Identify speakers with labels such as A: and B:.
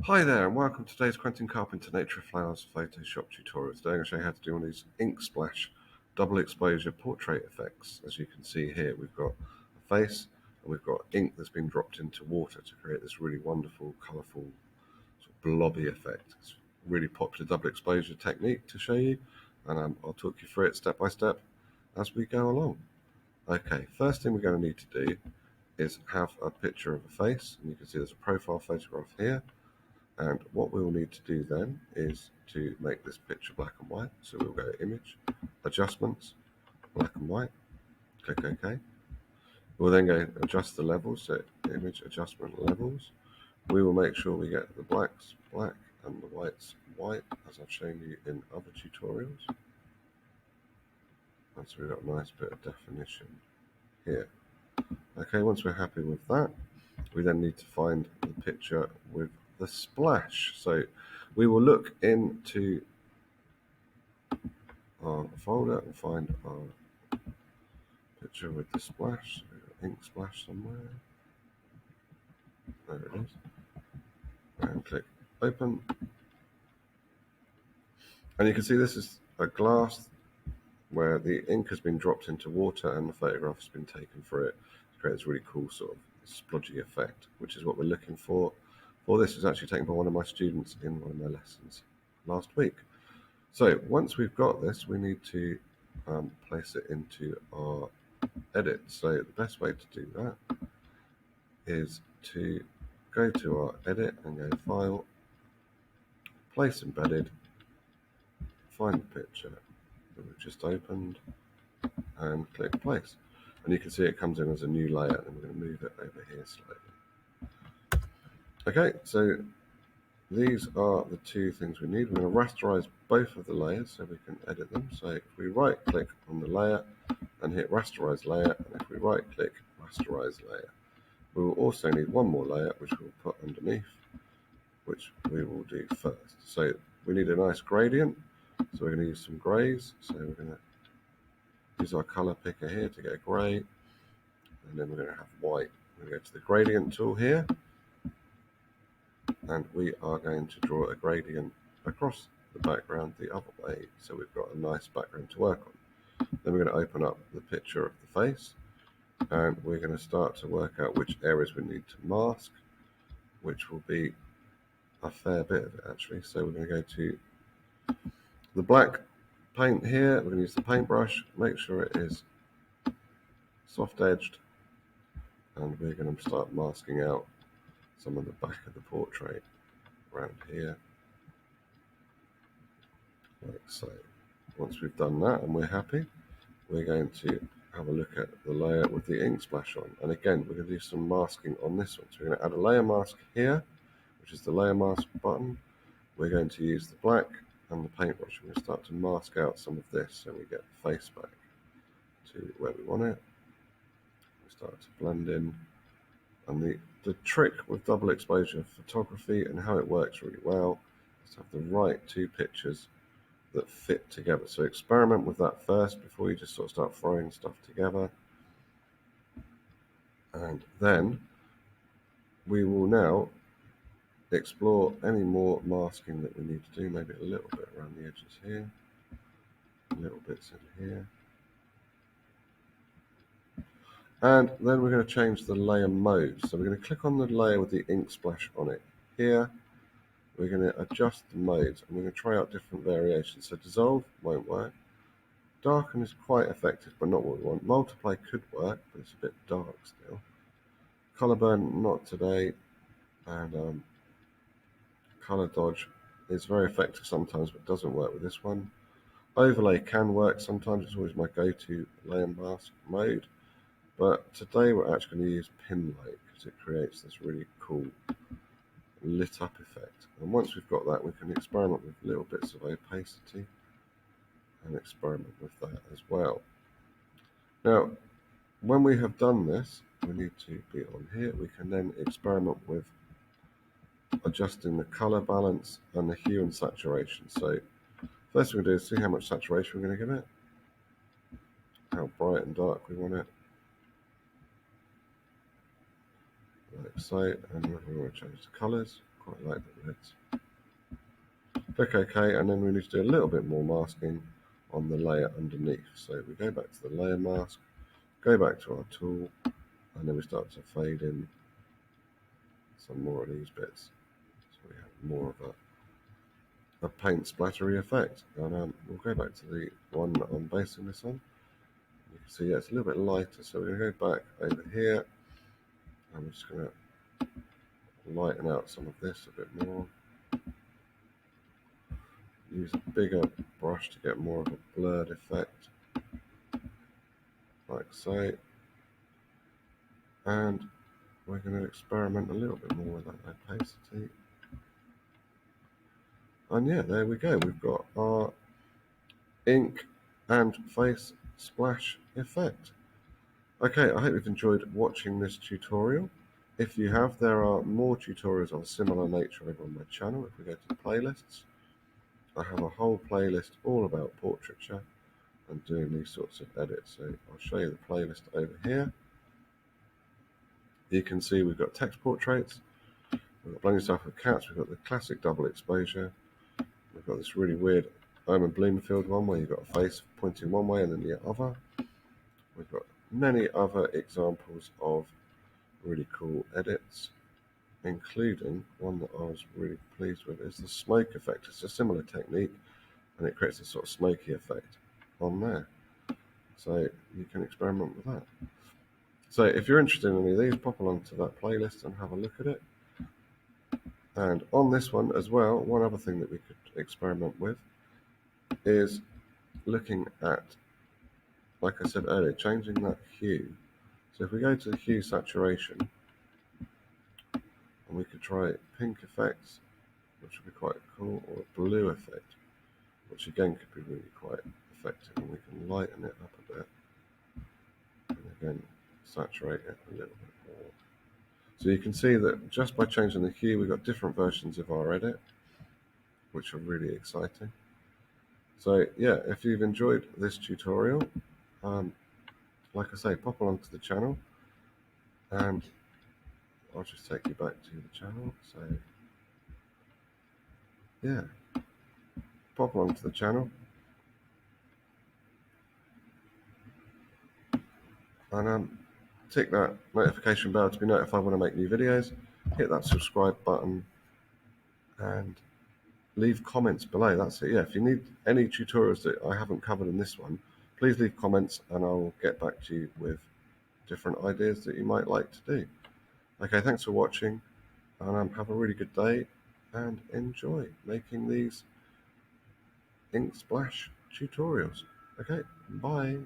A: Hi there, and welcome to today's Quentin Carpenter Nature of Flowers Photoshop tutorial. Today I'm going to show you how to do one of these ink splash double exposure portrait effects. As you can see here, we've got a face and we've got ink that's been dropped into water to create this really wonderful, colourful, sort of blobby effect. It's a really popular double exposure technique to show you, and I'll talk you through it step by step as we go along. Okay, first thing we're going to need to do is have a picture of a face, and you can see there's a profile photograph here. And what we will need to do then is to make this picture black and white. So we'll go Image, Adjustments, Black and White, click OK. We'll then go Adjust the Levels, so Image, Adjustment, Levels. We will make sure we get the blacks black and the whites white, as I've shown you in other tutorials. And so we've got a nice bit of definition here. Okay, once we're happy with that, we then need to find the picture with the splash. So we will look into our folder and find our picture with the splash. Ink splash somewhere. There it is. And click open. And you can see this is a glass where the ink has been dropped into water and the photograph has been taken for it to create this really cool sort of splodgy effect, which is what we're looking for. This was actually taken by one of my students in one of my lessons last week. So once we've got this, we need to place it into our edit. So the best way to do that is to go to our edit and go File, Place Embedded, find the picture that we've just opened, and click Place. And you can see it comes in as a new layer, and we're going to move it over here slightly. Okay, so these are the two things we need. We're going to rasterize both of the layers so we can edit them. So if we right click on the layer and hit Rasterize Layer, and if we right click Rasterize Layer, we will also need one more layer which we'll put underneath, which we will do first. So we need a nice gradient, so we're going to use some grays. So we're going to use our color picker here to get a gray, and then we're going to have white. We're going to go to the gradient tool here, and we are going to draw a gradient across the background the other way, so we've got a nice background to work on. Then we're going to open up the picture of the face, and we're going to start to work out which areas we need to mask, which will be a fair bit of it actually. So we're going to go to the black paint here, we're going to use the paintbrush, make sure it is soft edged, and we're going to start masking out some of the back of the portrait around here, like so. Once we've done that and we're happy, we're going to have a look at the layer with the ink splash on, and again we're going to do some masking on this one. So we're going to add a layer mask here, which is the layer mask button. We're going to use the black and the paintbrush. We're going to start to mask out some of this so we get the face back to where we want it. We start to blend in, and the trick with double exposure photography and how it works really well is to have the right two pictures that fit together. So experiment with that first before you just sort of start throwing stuff together. And then we will now explore any more masking that we need to do, maybe a little bit around the edges here, little bits in here. And then we're going to change the layer mode. So we're going to click on the layer with the ink splash on it here. We're going to adjust the modes, and we're going to try out different variations. So dissolve won't work. Darken is quite effective, but not what we want. Multiply could work, but it's a bit dark still. Color burn, not today. And color dodge is very effective sometimes, but doesn't work with this one. Overlay can work sometimes. It's always my go-to layer mask mode. But today we're actually going to use pin light because it creates this really cool lit up effect. And once we've got that, we can experiment with little bits of opacity and experiment with that as well. Now, when we have done this, we need to be on here. We can then experiment with adjusting the color balance and the hue and saturation. So first we're going to do is see how much saturation we're going to give it, how bright and dark we want it, like so, and we want to change the colors. quite like the reds. Click OK, and then we need to do a little bit more masking on the layer underneath. So we go back to the layer mask, go back to our tool, and then we start to fade in some more of these bits. So we have more of a paint splattery effect. And we'll go back to the one that I'm basing this on. You can see, yeah, it's a little bit lighter, so we're going to go back over here. I'm just going to lighten out some of this a bit more. Use a bigger brush to get more of a blurred effect, like so. And we're going to experiment a little bit more with that opacity. And yeah, there we go. We've got our ink and face splash effect. Okay, I hope you've enjoyed watching this tutorial. If you have, there are more tutorials of a similar nature over on my channel. If we go to the playlists, I have a whole playlist all about portraiture and doing these sorts of edits. So I'll show you the playlist over here. You can see we've got text portraits, we've got blending stuff with cats, we've got the classic double exposure, we've got this really weird Omen Bloomfield one where you've got a face pointing one way and then the other. We've got many other examples of really cool edits, including one that I was really pleased with is the smoke effect. It's a similar technique and it creates a sort of smoky effect on there. So you can experiment with that. So if you're interested in any of these, pop along to that playlist and have a look at it. And on this one as well, one other thing that we could experiment with is looking at, like I said earlier, changing that hue. So if we go to the hue saturation, and we could try pink effects, which would be quite cool, or a blue effect, which again could be really quite effective, and we can lighten it up a bit, and again saturate it a little bit more. So you can see that just by changing the hue, we've got different versions of our edit, which are really exciting. So yeah, if you've enjoyed this tutorial, like I say, pop along to the channel, and I'll just take you back to the channel. So yeah, pop along to the channel, and tick that notification bell to be notified when I make new videos. Hit that subscribe button and leave comments below. That's it. Yeah, if you need any tutorials that I haven't covered in this one, please leave comments and I'll get back to you with different ideas that you might like to do. Okay, thanks for watching, and have a really good day and enjoy making these ink splash tutorials. Okay, bye.